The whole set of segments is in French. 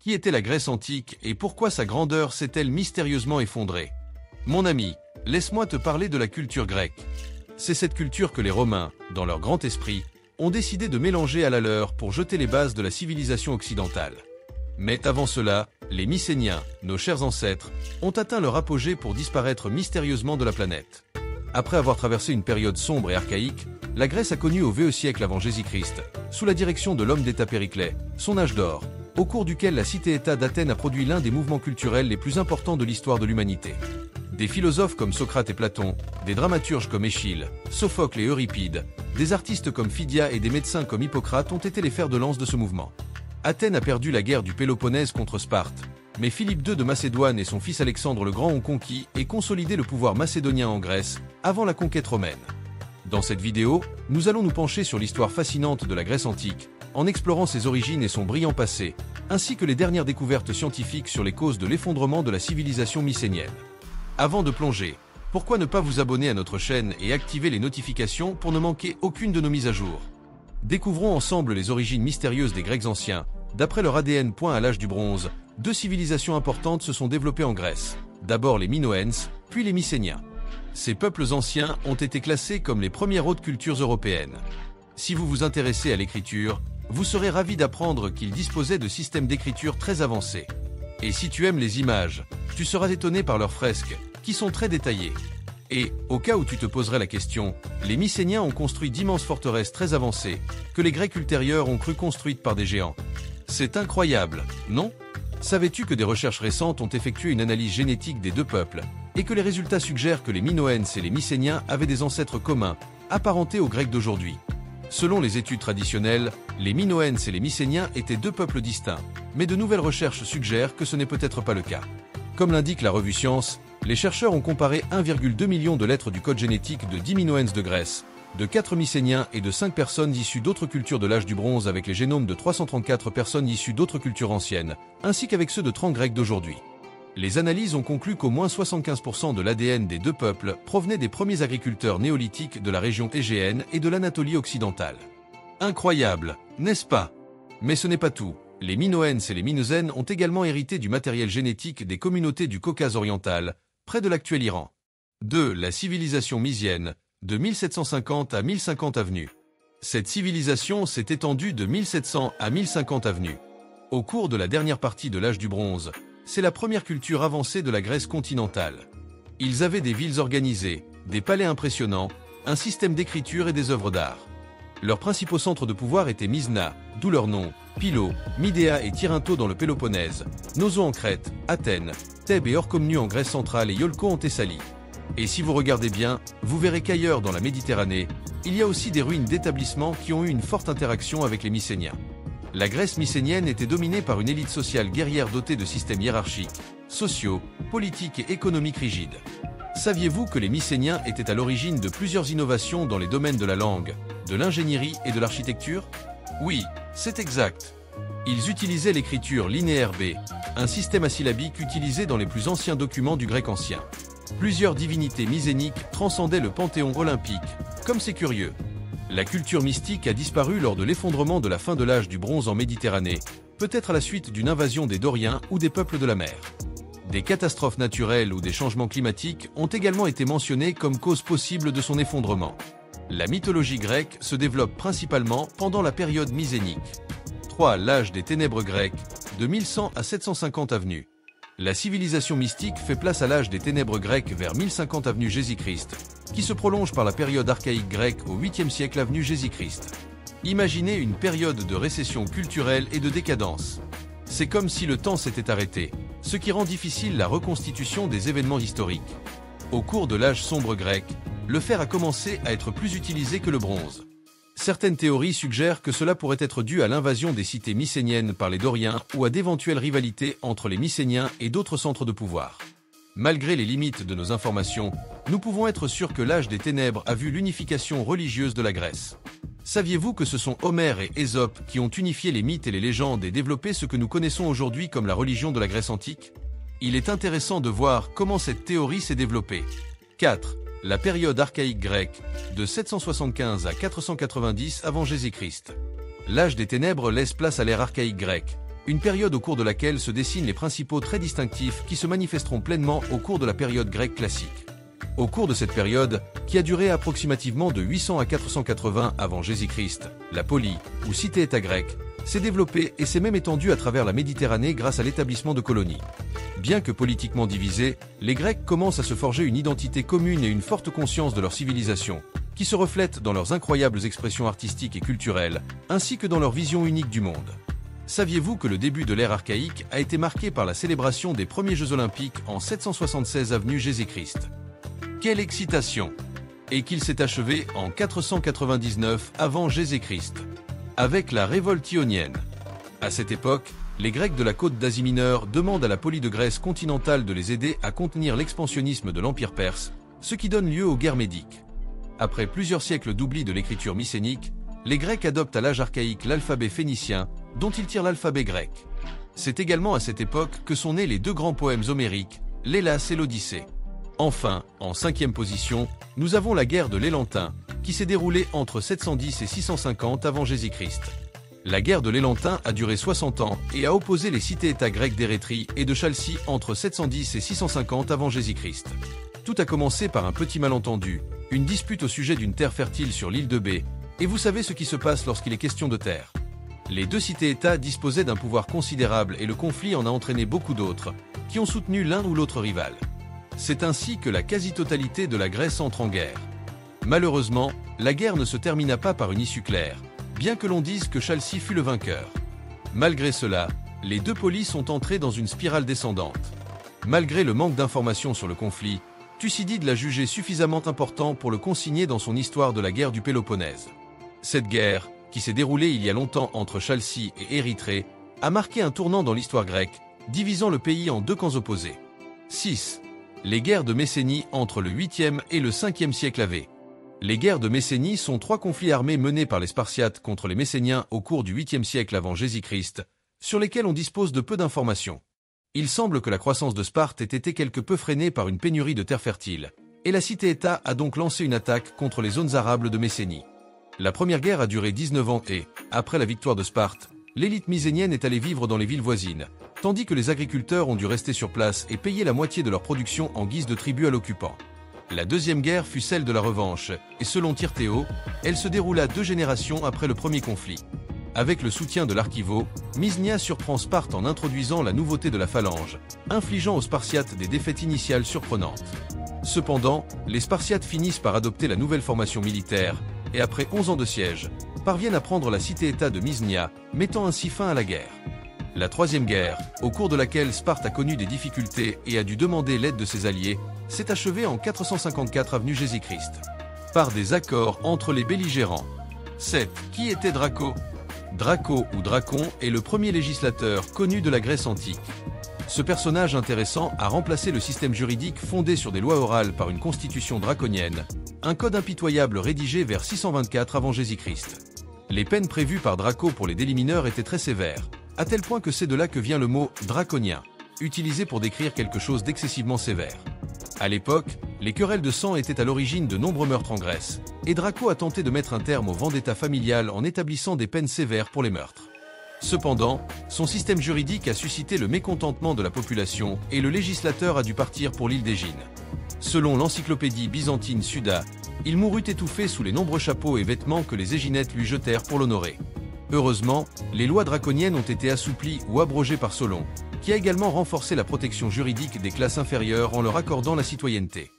Qui était la Grèce antique et pourquoi sa grandeur s'est-elle mystérieusement effondrée? Mon ami, laisse-moi te parler de la culture grecque. C'est cette culture que les Romains, dans leur grand esprit, ont décidé de mélanger à la leur pour jeter les bases de la civilisation occidentale. Mais avant cela, les Mycéniens, nos chers ancêtres, ont atteint leur apogée pour disparaître mystérieusement de la planète. Après avoir traversé une période sombre et archaïque, la Grèce a connu au VE siècle avant Jésus-Christ, sous la direction de l'homme d'État Périclès, son âge d'or, au cours duquel la cité-État d'Athènes a produit l'un des mouvements culturels les plus importants de l'histoire de l'humanité. Des philosophes comme Socrate et Platon, des dramaturges comme Échille, Sophocle et Euripide, des artistes comme Phidia et des médecins comme Hippocrate ont été les fers de lance de ce mouvement. Athènes a perdu la guerre du Péloponnèse contre Sparte, mais Philippe II de Macédoine et son fils Alexandre le Grand ont conquis et consolidé le pouvoir macédonien en Grèce, avant la conquête romaine. Dans cette vidéo, nous allons nous pencher sur l'histoire fascinante de la Grèce antique, en explorant ses origines et son brillant passé, ainsi que les dernières découvertes scientifiques sur les causes de l'effondrement de la civilisation mycénienne. Avant de plonger, pourquoi ne pas vous abonner à notre chaîne et activer les notifications pour ne manquer aucune de nos mises à jour? Découvrons ensemble les origines mystérieuses des Grecs anciens. D'après leur ADN. À l'âge du bronze, deux civilisations importantes se sont développées en Grèce. D'abord les Minoens, puis les Mycéniens. Ces peuples anciens ont été classés comme les premières hautes cultures européennes. Si vous vous intéressez à l'écriture, vous serez ravi d'apprendre qu'ils disposaient de systèmes d'écriture très avancés. Et si tu aimes les images, tu seras étonné par leurs fresques, qui sont très détaillées. Et, au cas où tu te poserais la question, les Mycéniens ont construit d'immenses forteresses très avancées, que les Grecs ultérieurs ont cru construites par des géants. C'est incroyable, non? Savais-tu que des recherches récentes ont effectué une analyse génétique des deux peuples, et que les résultats suggèrent que les Minoens et les Mycéniens avaient des ancêtres communs, apparentés aux Grecs d'aujourd'hui? Selon les études traditionnelles, les Minoens et les Mycéniens étaient deux peuples distincts, mais de nouvelles recherches suggèrent que ce n'est peut-être pas le cas. Comme l'indique la revue Science, les chercheurs ont comparé 1,2 million de lettres du code génétique de 10 Minoens de Grèce, de 4 Mycéniens et de 5 personnes issues d'autres cultures de l'âge du bronze avec les génomes de 334 personnes issues d'autres cultures anciennes, ainsi qu'avec ceux de 30 Grecs d'aujourd'hui. Les analyses ont conclu qu'au moins 75% de l'ADN des deux peuples provenait des premiers agriculteurs néolithiques de la région égéenne et de l'Anatolie occidentale. Incroyable, n'est-ce pas? Mais ce n'est pas tout. Les Minoens et les Mineusen ont également hérité du matériel génétique des communautés du Caucase oriental, près de l'actuel Iran. 2. La civilisation mysienne, de 1750 à 1050 avenues. Cette civilisation s'est étendue de 1700 à 1050 avenues. Au cours de la dernière partie de l'âge du bronze, c'est la première culture avancée de la Grèce continentale. Ils avaient des villes organisées, des palais impressionnants, un système d'écriture et des œuvres d'art. Leurs principaux centres de pouvoir étaient Mysna, d'où leur nom, Pylos, Midéa et Tirinto dans le Péloponnèse, Noso en Crète, Athènes, Thèbes et Orchomnus en Grèce centrale et Iolco en Thessalie. Et si vous regardez bien, vous verrez qu'ailleurs dans la Méditerranée, il y a aussi des ruines d'établissements qui ont eu une forte interaction avec les Mycéniens. La Grèce mycénienne était dominée par une élite sociale guerrière dotée de systèmes hiérarchiques, sociaux, politiques et économiques rigides. Saviez-vous que les Mycéniens étaient à l'origine de plusieurs innovations dans les domaines de la langue, de l'ingénierie et de l'architecture? Oui, c'est exact. Ils utilisaient l'écriture linéaire B, un système asyllabique utilisé dans les plus anciens documents du grec ancien. Plusieurs divinités mycéniques transcendaient le panthéon olympique, comme c'est curieux. La culture mystique a disparu lors de l'effondrement de la fin de l'âge du bronze en Méditerranée, peut-être à la suite d'une invasion des Doriens ou des peuples de la mer. Des catastrophes naturelles ou des changements climatiques ont également été mentionnés comme cause possible de son effondrement. La mythologie grecque se développe principalement pendant la période mycénique. 3. L'âge des ténèbres grecques, de 1100 à 750 avenues. La civilisation mystique fait place à l'âge des ténèbres grecques vers 1050 avenue Jésus-Christ, qui se prolonge par la période archaïque grecque au 8e siècle avenue Jésus-Christ. Imaginez une période de récession culturelle et de décadence. C'est comme si le temps s'était arrêté, ce qui rend difficile la reconstitution des événements historiques. Au cours de l'âge sombre grec, le fer a commencé à être plus utilisé que le bronze. Certaines théories suggèrent que cela pourrait être dû à l'invasion des cités mycéniennes par les Doriens ou à d'éventuelles rivalités entre les Mycéniens et d'autres centres de pouvoir. Malgré les limites de nos informations, nous pouvons être sûrs que l'âge des ténèbres a vu l'unification religieuse de la Grèce. Saviez-vous que ce sont Homère et Ésope qui ont unifié les mythes et les légendes et développé ce que nous connaissons aujourd'hui comme la religion de la Grèce antique? Il est intéressant de voir comment cette théorie s'est développée. 4. La période archaïque grecque, de 775 à 490 avant Jésus-Christ. L'âge des ténèbres laisse place à l'ère archaïque grecque, une période au cours de laquelle se dessinent les principaux traits distinctifs qui se manifesteront pleinement au cours de la période grecque classique. Au cours de cette période, qui a duré approximativement de 800 à 480 avant Jésus-Christ, la polie, ou cité-État grecque, s'est développée et s'est même étendue à travers la Méditerranée grâce à l'établissement de colonies. Bien que politiquement divisés, les Grecs commencent à se forger une identité commune et une forte conscience de leur civilisation, qui se reflète dans leurs incroyables expressions artistiques et culturelles, ainsi que dans leur vision unique du monde. Saviez-vous que le début de l'ère archaïque a été marqué par la célébration des premiers Jeux Olympiques en 776 avenue Jésus-Christ? Quelle excitation! Et qu'il s'est achevé en 499 avant Jésus-Christ, avec la révolte ionienne. À cette époque, les Grecs de la côte d'Asie mineure demandent à la polie de Grèce continentale de les aider à contenir l'expansionnisme de l'Empire perse, ce qui donne lieu aux guerres médiques. Après plusieurs siècles d'oubli de l'écriture mycénique, les Grecs adoptent à l'âge archaïque l'alphabet phénicien, dont ils tirent l'alphabet grec. C'est également à cette époque que sont nés les deux grands poèmes homériques, l'Hélas et l'Odyssée. Enfin, en 5e position, nous avons la guerre de l'Élantin, qui s'est déroulée entre 710 et 650 avant Jésus-Christ. La guerre de l'Élantin a duré 60 ans et a opposé les cités-États grecs d'Érétrie et de Chalcie entre 710 et 650 avant Jésus-Christ. Tout a commencé par un petit malentendu, une dispute au sujet d'une terre fertile sur l'île de Bé, et vous savez ce qui se passe lorsqu'il est question de terre. Les deux cités-États disposaient d'un pouvoir considérable et le conflit en a entraîné beaucoup d'autres, qui ont soutenu l'un ou l'autre rival. C'est ainsi que la quasi-totalité de la Grèce entre en guerre. Malheureusement, la guerre ne se termina pas par une issue claire, bien que l'on dise que Chalcie fut le vainqueur. Malgré cela, les deux polies sont entrées dans une spirale descendante. Malgré le manque d'informations sur le conflit, Thucydide l'a jugé suffisamment important pour le consigner dans son histoire de la guerre du Péloponnèse. Cette guerre, qui s'est déroulée il y a longtemps entre Chalcie et Érythrée, a marqué un tournant dans l'histoire grecque, divisant le pays en deux camps opposés. 6. Les guerres de Messénie entre le 8e et le 5e siècle AV. Les guerres de Messénie sont trois conflits armés menés par les Spartiates contre les Messéniens au cours du 8e siècle avant Jésus-Christ, sur lesquels on dispose de peu d'informations. Il semble que la croissance de Sparte ait été quelque peu freinée par une pénurie de terre fertile, et la cité-État a donc lancé une attaque contre les zones arables de Messénie. La première guerre a duré 19 ans et, après la victoire de Sparte, l'élite mysénienne est allée vivre dans les villes voisines, tandis que les agriculteurs ont dû rester sur place et payer la moitié de leur production en guise de tribut à l'occupant. La deuxième guerre fut celle de la revanche, et selon Tyrtéo, elle se déroula 2 générations après le premier conflit. Avec le soutien de l'Archivo, Mysnia surprend Sparte en introduisant la nouveauté de la phalange, infligeant aux Spartiates des défaites initiales surprenantes. Cependant, les Spartiates finissent par adopter la nouvelle formation militaire, et après 11 ans de siège, parviennent à prendre la cité-État de Mysnia, mettant ainsi fin à la guerre. La troisième guerre, au cours de laquelle Sparte a connu des difficultés et a dû demander l'aide de ses alliés, s'est achevée en 454 avenue Jésus-Christ, par des accords entre les belligérants. 7. Qui était Draco ? Draco ou Dracon est le premier législateur connu de la Grèce antique. Ce personnage intéressant a remplacé le système juridique fondé sur des lois orales par une constitution draconienne, un code impitoyable rédigé vers 624 avant Jésus-Christ. Les peines prévues par Draco pour les délits mineurs étaient très sévères, à tel point que c'est de là que vient le mot « draconien », utilisé pour décrire quelque chose d'excessivement sévère. À l'époque, les querelles de sang étaient à l'origine de nombreux meurtres en Grèce, et Draco a tenté de mettre un terme au vendetta familial en établissant des peines sévères pour les meurtres. Cependant, son système juridique a suscité le mécontentement de la population et le législateur a dû partir pour l'île d'Égine. Selon l'encyclopédie byzantine Suda, il mourut étouffé sous les nombreux chapeaux et vêtements que les Éginettes lui jetèrent pour l'honorer. Heureusement, les lois draconiennes ont été assouplies ou abrogées par Solon, qui a également renforcé la protection juridique des classes inférieures en leur accordant la citoyenneté.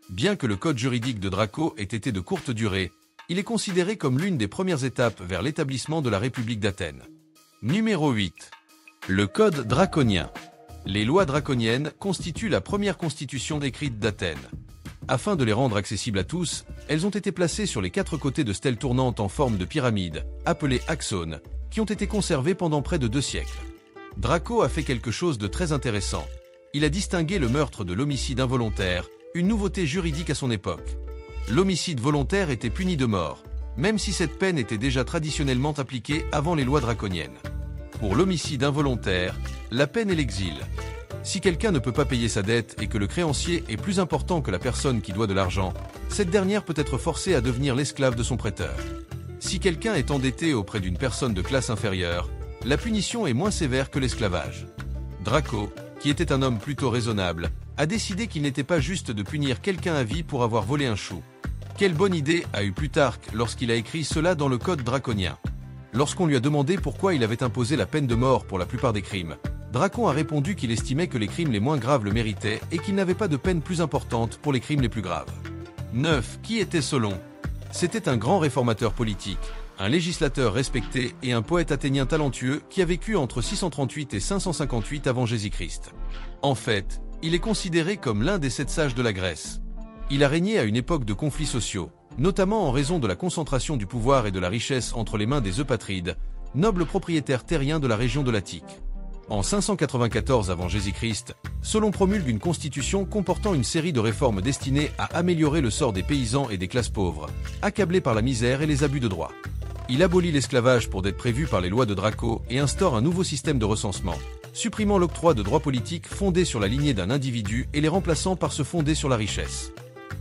Bien que le code juridique de Draco ait été de courte durée, il est considéré comme l'une des premières étapes vers l'établissement de la République d'Athènes. Numéro 8. Le Code draconien. Les lois draconiennes constituent la première constitution écrite d'Athènes. Afin de les rendre accessibles à tous, elles ont été placées sur les 4 côtés de stèles tournantes en forme de pyramide, appelées axones, qui ont été conservées pendant près de 2 siècles. Draco a fait quelque chose de très intéressant. Il a distingué le meurtre de l'homicide involontaire, une nouveauté juridique à son époque. L'homicide volontaire était puni de mort, même si cette peine était déjà traditionnellement appliquée avant les lois draconiennes. Pour l'homicide involontaire, la peine est l'exil. Si quelqu'un ne peut pas payer sa dette et que le créancier est plus important que la personne qui doit de l'argent, cette dernière peut être forcée à devenir l'esclave de son prêteur. Si quelqu'un est endetté auprès d'une personne de classe inférieure, la punition est moins sévère que l'esclavage. Draco, qui était un homme plutôt raisonnable, a décidé qu'il n'était pas juste de punir quelqu'un à vie pour avoir volé un chou. Quelle bonne idée a eu Plutarque lorsqu'il a écrit cela dans le Code draconien. Lorsqu'on lui a demandé pourquoi il avait imposé la peine de mort pour la plupart des crimes, Dracon a répondu qu'il estimait que les crimes les moins graves le méritaient et qu'il n'avait pas de peine plus importante pour les crimes les plus graves. 9. Qui était Solon? C'était un grand réformateur politique, un législateur respecté et un poète athénien talentueux qui a vécu entre 638 et 558 avant Jésus-Christ. En fait, il est considéré comme l'un des 7 sages de la Grèce. Il a régné à une époque de conflits sociaux, notamment en raison de la concentration du pouvoir et de la richesse entre les mains des Eupatrides, nobles propriétaires terriens de la région de l'Attique. En 594 avant Jésus-Christ, Solon promulgue une constitution comportant une série de réformes destinées à améliorer le sort des paysans et des classes pauvres, accablés par la misère et les abus de droit. Il abolit l'esclavage pour d'être prévu par les lois de Draco et instaure un nouveau système de recensement, supprimant l'octroi de droits politiques fondés sur la lignée d'un individu et les remplaçant par ceux fondés sur la richesse.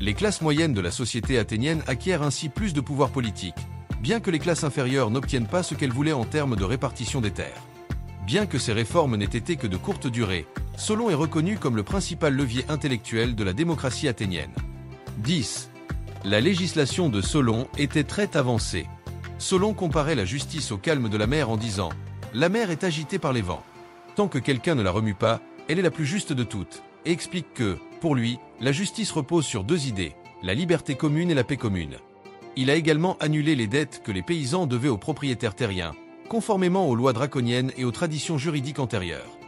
Les classes moyennes de la société athénienne acquièrent ainsi plus de pouvoir politique, bien que les classes inférieures n'obtiennent pas ce qu'elles voulaient en termes de répartition des terres. Bien que ces réformes n'aient été que de courte durée, Solon est reconnu comme le principal levier intellectuel de la démocratie athénienne. 10. La législation de Solon était très avancée. Solon comparait la justice au calme de la mer en disant « La mer est agitée par les vents. Tant que quelqu'un ne la remue pas, elle est la plus juste de toutes » et explique que, pour lui, la justice repose sur 2 idées, la liberté commune et la paix commune. Il a également annulé les dettes que les paysans devaient aux propriétaires terriens, conformément aux lois draconiennes et aux traditions juridiques antérieures.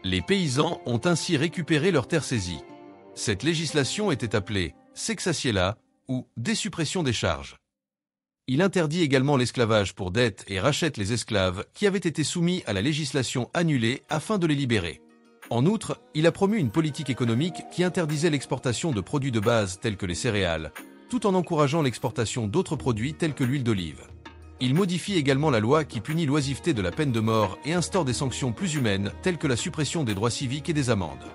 Les paysans ont ainsi récupéré leurs terres saisies. Cette législation était appelée « sexatiella » ou « désuppression des charges ». Il interdit également l'esclavage pour dette et rachète les esclaves qui avaient été soumis à la législation annulée afin de les libérer. En outre, il a promu une politique économique qui interdisait l'exportation de produits de base tels que les céréales, tout en encourageant l'exportation d'autres produits tels que l'huile d'olive. Il modifie également la loi qui punit l'oisiveté de la peine de mort et instaure des sanctions plus humaines telles que la suppression des droits civiques et des amendes.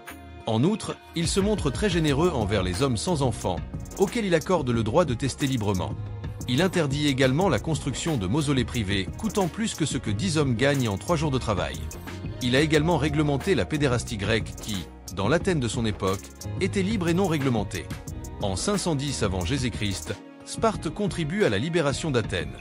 En outre, il se montre très généreux envers les hommes sans enfants, auxquels il accorde le droit de tester librement. Il interdit également la construction de mausolées privés coûtant plus que ce que 10 hommes gagnent en 3 jours de travail. Il a également réglementé la pédérastie grecque qui, dans l'Athènes de son époque, était libre et non réglementée. En 510 avant Jésus-Christ, Sparte contribue à la libération d'Athènes.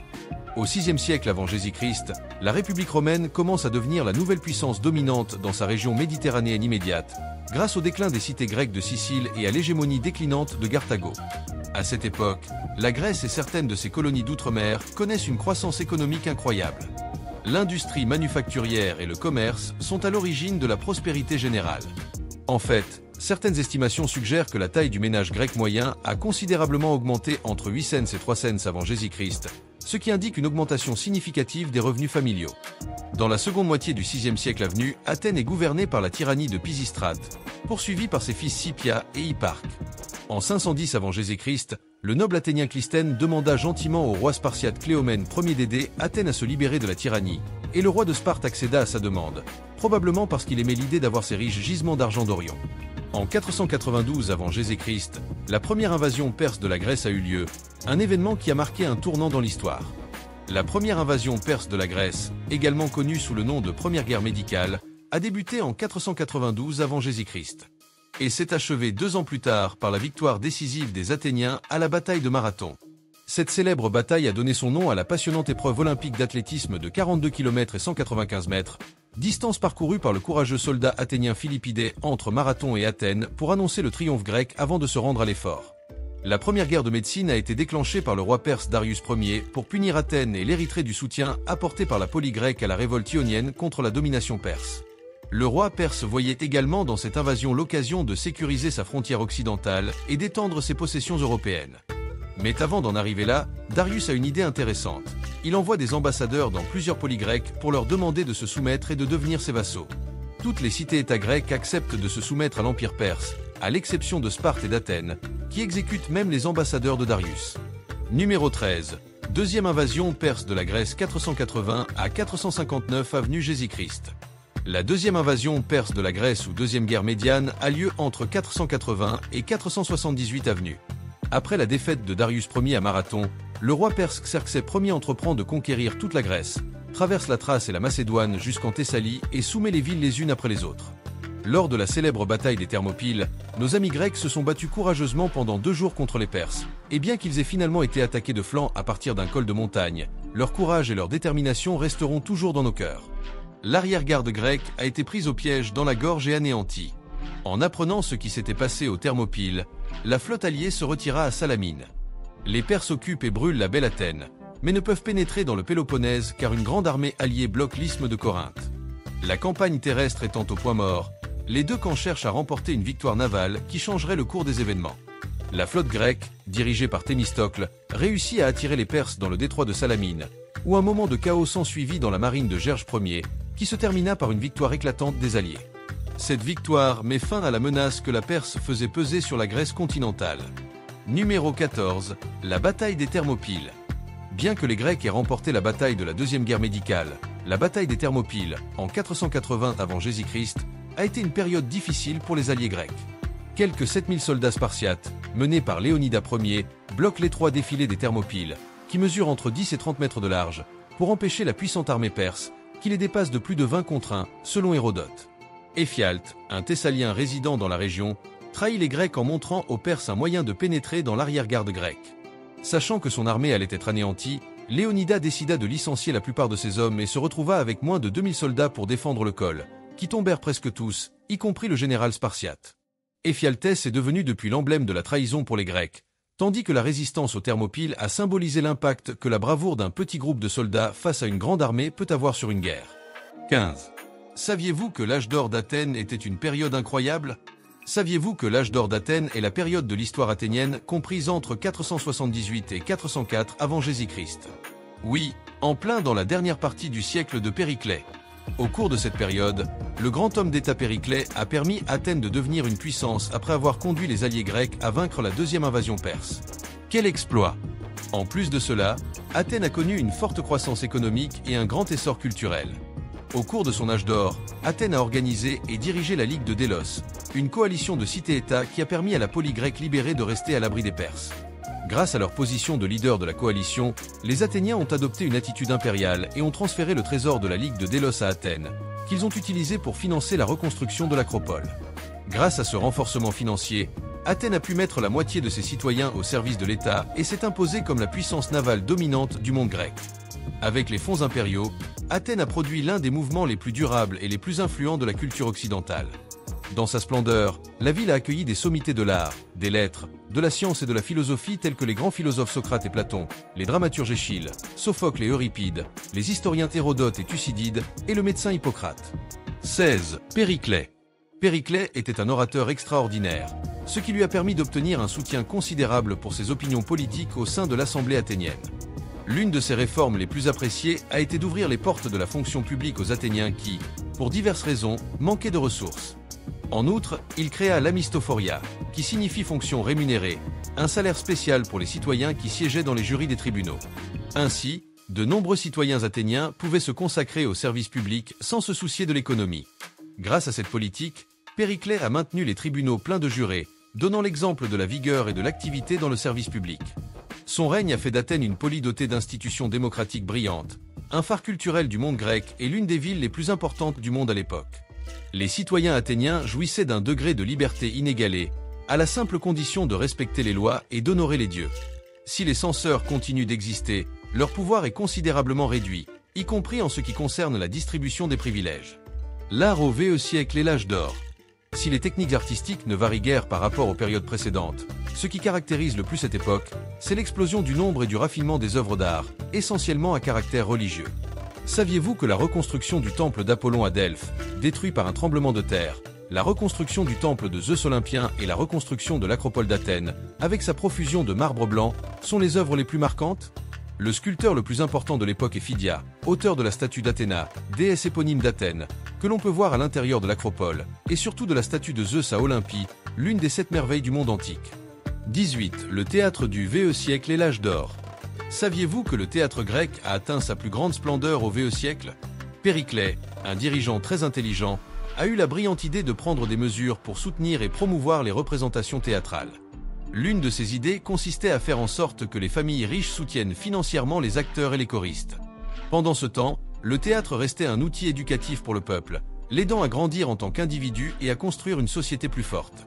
Au VIe siècle avant Jésus-Christ, la République romaine commence à devenir la nouvelle puissance dominante dans sa région méditerranéenne immédiate, grâce au déclin des cités grecques de Sicile et à l'hégémonie déclinante de Carthago. À cette époque, la Grèce et certaines de ses colonies d'outre-mer connaissent une croissance économique incroyable. L'industrie manufacturière et le commerce sont à l'origine de la prospérité générale. En fait, certaines estimations suggèrent que la taille du ménage grec moyen a considérablement augmenté entre 8 cents et 3 cents avant Jésus-Christ, ce qui indique une augmentation significative des revenus familiaux. Dans la seconde moitié du VIe siècle avenu, Athènes est gouvernée par la tyrannie de Pisistrate, poursuivie par ses fils Scipia et Hipparque. En 510 avant Jésus-Christ, le noble athénien Clisthène demanda gentiment au roi spartiate Cléomène Ier d'aider Athènes à se libérer de la tyrannie, et le roi de Sparte accéda à sa demande, probablement parce qu'il aimait l'idée d'avoir ses riches gisements d'argent d'Orient. En 492 avant Jésus-Christ, la première invasion perse de la Grèce a eu lieu, un événement qui a marqué un tournant dans l'histoire. La première invasion perse de la Grèce, également connue sous le nom de Première Guerre médicale, a débuté en 492 avant Jésus-Christ. Et s'est achevée 2 ans plus tard par la victoire décisive des Athéniens à la bataille de Marathon. Cette célèbre bataille a donné son nom à la passionnante épreuve olympique d'athlétisme de 42 km et 195 mètres, distance parcourue par le courageux soldat athénien Philippidé entre Marathon et Athènes pour annoncer le triomphe grec avant de se rendre à l'effort. La première guerre de médecine a été déclenchée par le roi perse Darius Ier pour punir Athènes et l'Érythrée du soutien apporté par la police grecque à la révolte ionienne contre la domination perse. Le roi perse voyait également dans cette invasion l'occasion de sécuriser sa frontière occidentale et d'étendre ses possessions européennes. Mais avant d'en arriver là, Darius a une idée intéressante. Il envoie des ambassadeurs dans plusieurs polis grecs pour leur demander de se soumettre et de devenir ses vassaux. Toutes les cités-États grecques acceptent de se soumettre à l'Empire perse, à l'exception de Sparte et d'Athènes, qui exécutent même les ambassadeurs de Darius. Numéro 13. Deuxième invasion perse de la Grèce 480 à 459 avenue Jésus-Christ. La deuxième invasion perse de la Grèce ou deuxième guerre médiane a lieu entre 480 et 478 avenue. Après la défaite de Darius Ier à Marathon, le roi perse Xerxès Ier entreprend de conquérir toute la Grèce, traverse la Thrace et la Macédoine jusqu'en Thessalie et soumet les villes les unes après les autres. Lors de la célèbre bataille des Thermopyles, nos amis grecs se sont battus courageusement pendant 2 jours contre les Perses, et bien qu'ils aient finalement été attaqués de flanc à partir d'un col de montagne, leur courage et leur détermination resteront toujours dans nos cœurs. L'arrière-garde grecque a été prise au piège dans la gorge et anéantie. En apprenant ce qui s'était passé aux Thermopyles, la flotte alliée se retira à Salamine. Les Perses occupent et brûlent la belle Athènes, mais ne peuvent pénétrer dans le Péloponnèse car une grande armée alliée bloque l'isthme de Corinthe. La campagne terrestre étant au point mort, les deux camps cherchent à remporter une victoire navale qui changerait le cours des événements. La flotte grecque, dirigée par Thémistocle, réussit à attirer les Perses dans le détroit de Salamine, où un moment de chaos s'ensuivit dans la marine de Gerge Ier, qui se termina par une victoire éclatante des Alliés. Cette victoire met fin à la menace que la Perse faisait peser sur la Grèce continentale. Numéro 14, la bataille des Thermopyles. Bien que les Grecs aient remporté la bataille de la Deuxième Guerre médicale, la bataille des Thermopyles, en 480 avant Jésus-Christ, a été une période difficile pour les alliés grecs. Quelques 7000 soldats spartiates, menés par Léonidas Ier, bloquent l'étroit défilé des Thermopyles, qui mesure entre 10 et 30 mètres de large, pour empêcher la puissante armée perse, qui les dépasse de plus de 20 contre 1, selon Hérodote. Éphialte, un Thessalien résidant dans la région, trahit les Grecs en montrant aux Perses un moyen de pénétrer dans l'arrière-garde grecque. Sachant que son armée allait être anéantie, Léonidas décida de licencier la plupart de ses hommes et se retrouva avec moins de 2000 soldats pour défendre le col, qui tombèrent presque tous, y compris le général spartiate. Éphialtès est devenu depuis l'emblème de la trahison pour les Grecs, tandis que la résistance aux Thermopyles a symbolisé l'impact que la bravoure d'un petit groupe de soldats face à une grande armée peut avoir sur une guerre. 15. Saviez-vous que l'âge d'or d'Athènes était une période incroyable ? Saviez-vous que l'âge d'or d'Athènes est la période de l'histoire athénienne comprise entre 478 et 404 avant Jésus-Christ ? Oui, en plein dans la dernière partie du siècle de Périclès. Au cours de cette période, le grand homme d'État Périclès a permis à Athènes de devenir une puissance après avoir conduit les alliés grecs à vaincre la deuxième invasion perse. Quel exploit! En plus de cela, Athènes a connu une forte croissance économique et un grand essor culturel. Au cours de son âge d'or, Athènes a organisé et dirigé la Ligue de Délos, une coalition de cités-États qui a permis à la polis grecque libérée de rester à l'abri des Perses. Grâce à leur position de leader de la coalition, les Athéniens ont adopté une attitude impériale et ont transféré le trésor de la Ligue de Délos à Athènes, qu'ils ont utilisé pour financer la reconstruction de l'acropole. Grâce à ce renforcement financier, Athènes a pu mettre la moitié de ses citoyens au service de l'État et s'est imposée comme la puissance navale dominante du monde grec. Avec les fonds impériaux, Athènes a produit l'un des mouvements les plus durables et les plus influents de la culture occidentale. Dans sa splendeur, la ville a accueilli des sommités de l'art, des lettres, de la science et de la philosophie tels que les grands philosophes Socrate et Platon, les dramaturges Échille, Sophocle et Euripide, les historiens Hérodote et Thucydide et le médecin Hippocrate. 16. Périclès. Périclès était un orateur extraordinaire, ce qui lui a permis d'obtenir un soutien considérable pour ses opinions politiques au sein de l'Assemblée athénienne. L'une de ses réformes les plus appréciées a été d'ouvrir les portes de la fonction publique aux Athéniens qui, pour diverses raisons, manquaient de ressources. En outre, il créa l'Amistophoria, qui signifie fonction rémunérée, un salaire spécial pour les citoyens qui siégeaient dans les jurys des tribunaux. Ainsi, de nombreux citoyens athéniens pouvaient se consacrer au service public sans se soucier de l'économie. Grâce à cette politique, Périclès a maintenu les tribunaux pleins de jurés, donnant l'exemple de la vigueur et de l'activité dans le service public. Son règne a fait d'Athènes une polis dotée d'institutions démocratiques brillantes, un phare culturel du monde grec et l'une des villes les plus importantes du monde à l'époque. Les citoyens athéniens jouissaient d'un degré de liberté inégalé, à la simple condition de respecter les lois et d'honorer les dieux. Si les censeurs continuent d'exister, leur pouvoir est considérablement réduit, y compris en ce qui concerne la distribution des privilèges. L'art au VE siècle est l'âge d'or. Si les techniques artistiques ne varient guère par rapport aux périodes précédentes, ce qui caractérise le plus cette époque, c'est l'explosion du nombre et du raffinement des œuvres d'art, essentiellement à caractère religieux. Saviez-vous que la reconstruction du temple d'Apollon à Delphes, détruit par un tremblement de terre, la reconstruction du temple de Zeus Olympien et la reconstruction de l'acropole d'Athènes, avec sa profusion de marbre blanc, sont les œuvres les plus marquantes? Le sculpteur le plus important de l'époque est Phidia, auteur de la statue d'Athéna, déesse éponyme d'Athènes, que l'on peut voir à l'intérieur de l'acropole, et surtout de la statue de Zeus à Olympie, l'une des 7 merveilles du monde antique. 18. Le théâtre du VE siècle est l'âge d'or. Saviez-vous que le théâtre grec a atteint sa plus grande splendeur au VE siècle? Périclès, un dirigeant très intelligent, a eu la brillante idée de prendre des mesures pour soutenir et promouvoir les représentations théâtrales. L'une de ses idées consistait à faire en sorte que les familles riches soutiennent financièrement les acteurs et les choristes. Pendant ce temps, Le théâtre restait un outil éducatif pour le peuple, l'aidant à grandir en tant qu'individu et à construire une société plus forte.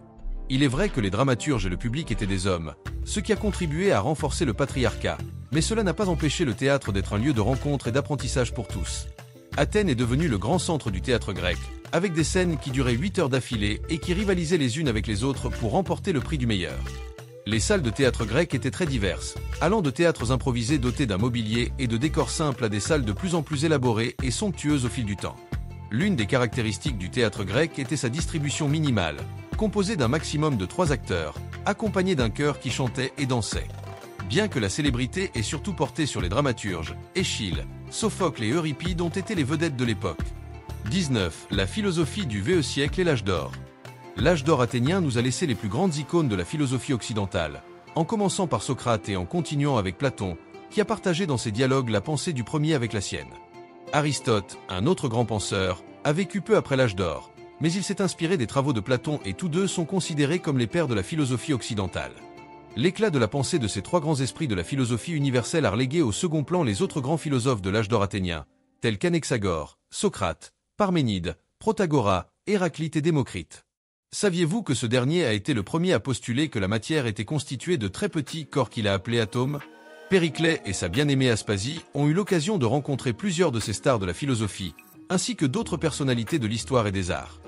Il est vrai que les dramaturges et le public étaient des hommes, ce qui a contribué à renforcer le patriarcat, mais cela n'a pas empêché le théâtre d'être un lieu de rencontre et d'apprentissage pour tous. Athènes est devenue le grand centre du théâtre grec, avec des scènes qui duraient 8 heures d'affilée et qui rivalisaient les unes avec les autres pour remporter le prix du meilleur. Les salles de théâtre grec étaient très diverses, allant de théâtres improvisés dotés d'un mobilier et de décors simples à des salles de plus en plus élaborées et somptueuses au fil du temps. L'une des caractéristiques du théâtre grec était sa distribution minimale, composée d'un maximum de 3 acteurs, accompagnés d'un chœur qui chantait et dansait. Bien que la célébrité ait surtout porté sur les dramaturges, Échille, Sophocle et Euripide ont été les vedettes de l'époque. 19. La philosophie du VE siècle et l'âge d'or. L'âge d'or athénien nous a laissé les plus grandes icônes de la philosophie occidentale, en commençant par Socrate et en continuant avec Platon, qui a partagé dans ses dialogues la pensée du premier avec la sienne. Aristote, un autre grand penseur, a vécu peu après l'âge d'or, mais il s'est inspiré des travaux de Platon et tous deux sont considérés comme les pères de la philosophie occidentale. L'éclat de la pensée de ces 3 grands esprits de la philosophie universelle a relégué au second plan les autres grands philosophes de l'âge d'or athénien, tels qu'Anaxagore, Socrate, Parménide, Protagoras, Héraclite et Démocrite. Saviez-vous que ce dernier a été le premier à postuler que la matière était constituée de très petits corps qu'il a appelés atomes ? Périclet et sa bien-aimée Aspasie ont eu l'occasion de rencontrer plusieurs de ces stars de la philosophie, ainsi que d'autres personnalités de l'histoire et des arts.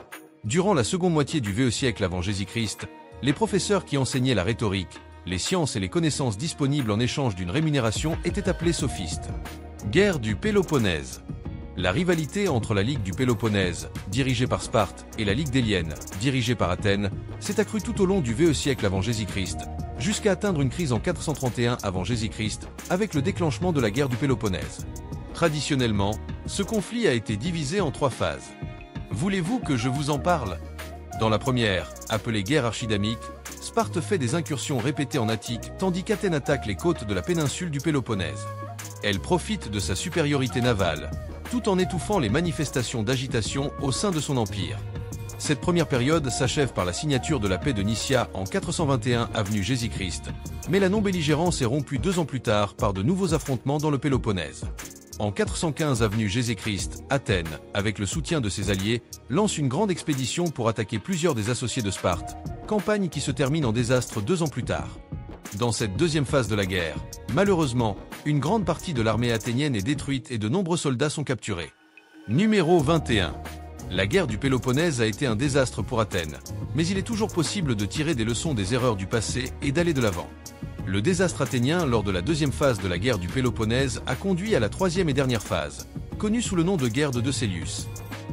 Durant la seconde moitié du VE siècle avant Jésus-Christ, les professeurs qui enseignaient la rhétorique, les sciences et les connaissances disponibles en échange d'une rémunération étaient appelés sophistes. Guerre du Péloponnèse. La rivalité entre la Ligue du Péloponnèse, dirigée par Sparte, et la Ligue d'Héliène, dirigée par Athènes, s'est accrue tout au long du VE siècle avant Jésus-Christ, jusqu'à atteindre une crise en 431 avant Jésus-Christ, avec le déclenchement de la guerre du Péloponnèse. Traditionnellement, ce conflit a été divisé en 3 phases. Voulez-vous que je vous en parle ? Dans la première, appelée guerre archidamique, Sparte fait des incursions répétées en Attique, tandis qu'Athènes attaque les côtes de la péninsule du Péloponnèse. Elle profite de sa supériorité navale, tout en étouffant les manifestations d'agitation au sein de son empire. Cette première période s'achève par la signature de la paix de Nicia en 421 avenue Jésus-Christ, mais la non-belligérance est rompue 2 ans plus tard par de nouveaux affrontements dans le Péloponnèse. En 415 avenue Jésus-Christ, Athènes, avec le soutien de ses alliés, lance une grande expédition pour attaquer plusieurs des associés de Sparte, campagne qui se termine en désastre 2 ans plus tard. Dans cette deuxième phase de la guerre, malheureusement, une grande partie de l'armée athénienne est détruite et de nombreux soldats sont capturés. Numéro 21. La guerre du Péloponnèse a été un désastre pour Athènes, mais il est toujours possible de tirer des leçons des erreurs du passé et d'aller de l'avant. Le désastre athénien lors de la deuxième phase de la guerre du Péloponnèse a conduit à la troisième et dernière phase, connue sous le nom de guerre de Decélius.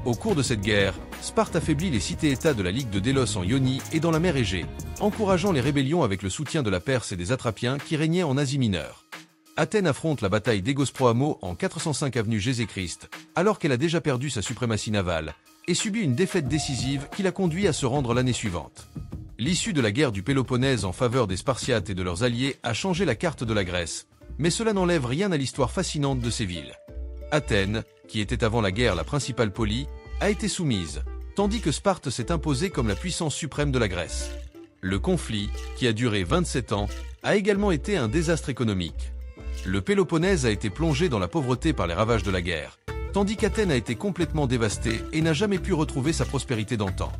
Au cours de cette guerre, Sparte affaiblit les cités-États de la Ligue de Délos en Ionie et dans la mer Égée, encourageant les rébellions avec le soutien de la Perse et des Athrapiens qui régnaient en Asie mineure. Athènes affronte la bataille d'Égosproamo en 405 avenue Jésus-Christ, alors qu'elle a déjà perdu sa suprématie navale, et subit une défaite décisive qui l'a conduit à se rendre l'année suivante. L'issue de la guerre du Péloponnèse en faveur des Spartiates et de leurs alliés a changé la carte de la Grèce, mais cela n'enlève rien à l'histoire fascinante de ces villes. Athènes, qui était avant la guerre la principale polis, a été soumise, tandis que Sparte s'est imposée comme la puissance suprême de la Grèce. Le conflit, qui a duré 27 ans, a également été un désastre économique. Le Péloponnèse a été plongé dans la pauvreté par les ravages de la guerre, tandis qu'Athènes a été complètement dévastée et n'a jamais pu retrouver sa prospérité d'antan.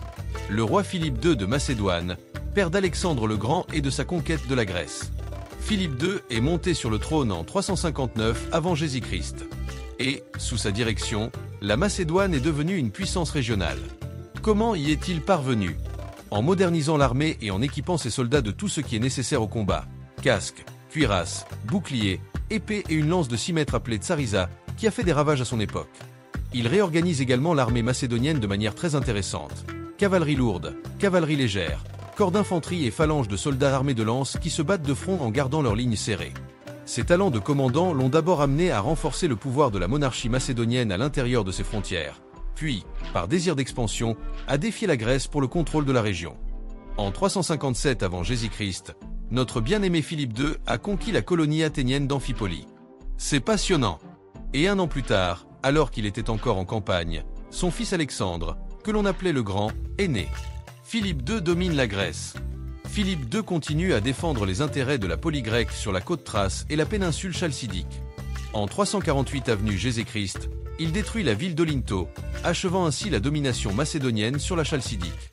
Le roi Philippe II de Macédoine, père d'Alexandre le Grand et de sa conquête de la Grèce. Philippe II est monté sur le trône en 359 avant Jésus-Christ. Et, sous sa direction, la Macédoine est devenue une puissance régionale. Comment y est-il parvenu ? En modernisant l'armée et en équipant ses soldats de tout ce qui est nécessaire au combat. Casque, cuirasse, bouclier, épée et une lance de 6 mètres appelée Tsarisa, qui a fait des ravages à son époque. Il réorganise également l'armée macédonienne de manière très intéressante. Cavalerie lourde, cavalerie légère, corps d'infanterie et phalanges de soldats armés de lances qui se battent de front en gardant leurs lignes serrées. Ses talents de commandant l'ont d'abord amené à renforcer le pouvoir de la monarchie macédonienne à l'intérieur de ses frontières, puis, par désir d'expansion, à défier la Grèce pour le contrôle de la région. En 357 avant Jésus-Christ, notre bien-aimé Philippe II a conquis la colonie athénienne d'Amphipolis. C'est passionnant. Et 1 an plus tard, alors qu'il était encore en campagne, son fils Alexandre, que l'on appelait le Grand, est né. Philippe II domine la Grèce. Philippe II continue à défendre les intérêts de la polis grecque sur la côte thrace et la péninsule chalcidique. En 348 avenue Jésus-Christ, Il détruit la ville d'Olinto, achevant ainsi la domination macédonienne sur la Chalcidique.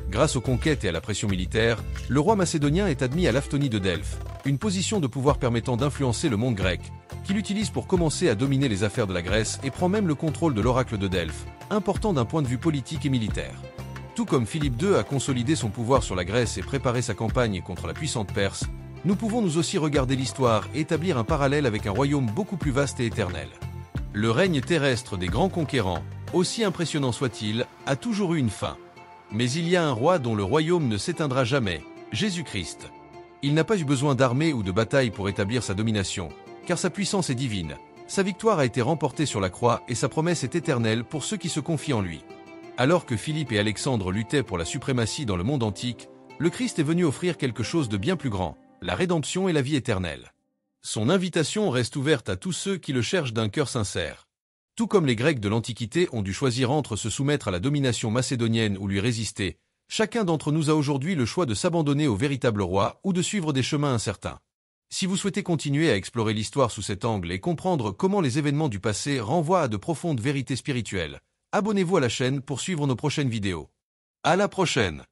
Grâce aux conquêtes et à la pression militaire, le roi macédonien est admis à l'Aphthonie de Delphes, une position de pouvoir permettant d'influencer le monde grec, qu'il utilise pour commencer à dominer les affaires de la Grèce et prend même le contrôle de l'oracle de Delphes, important d'un point de vue politique et militaire. Tout comme Philippe II a consolidé son pouvoir sur la Grèce et préparé sa campagne contre la puissante Perse, nous pouvons nous aussi regarder l'histoire et établir un parallèle avec un royaume beaucoup plus vaste et éternel. Le règne terrestre des grands conquérants, aussi impressionnant soit-il, a toujours eu une fin. Mais il y a un roi dont le royaume ne s'éteindra jamais, Jésus-Christ. Il n'a pas eu besoin d'armée ou de bataille pour établir sa domination, car sa puissance est divine. Sa victoire a été remportée sur la croix et sa promesse est éternelle pour ceux qui se confient en lui. Alors que Philippe et Alexandre luttaient pour la suprématie dans le monde antique, le Christ est venu offrir quelque chose de bien plus grand, la rédemption et la vie éternelle. Son invitation reste ouverte à tous ceux qui le cherchent d'un cœur sincère. Tout comme les Grecs de l'Antiquité ont dû choisir entre se soumettre à la domination macédonienne ou lui résister, chacun d'entre nous a aujourd'hui le choix de s'abandonner au véritable roi ou de suivre des chemins incertains. Si vous souhaitez continuer à explorer l'histoire sous cet angle et comprendre comment les événements du passé renvoient à de profondes vérités spirituelles, abonnez-vous à la chaîne pour suivre nos prochaines vidéos. À la prochaine!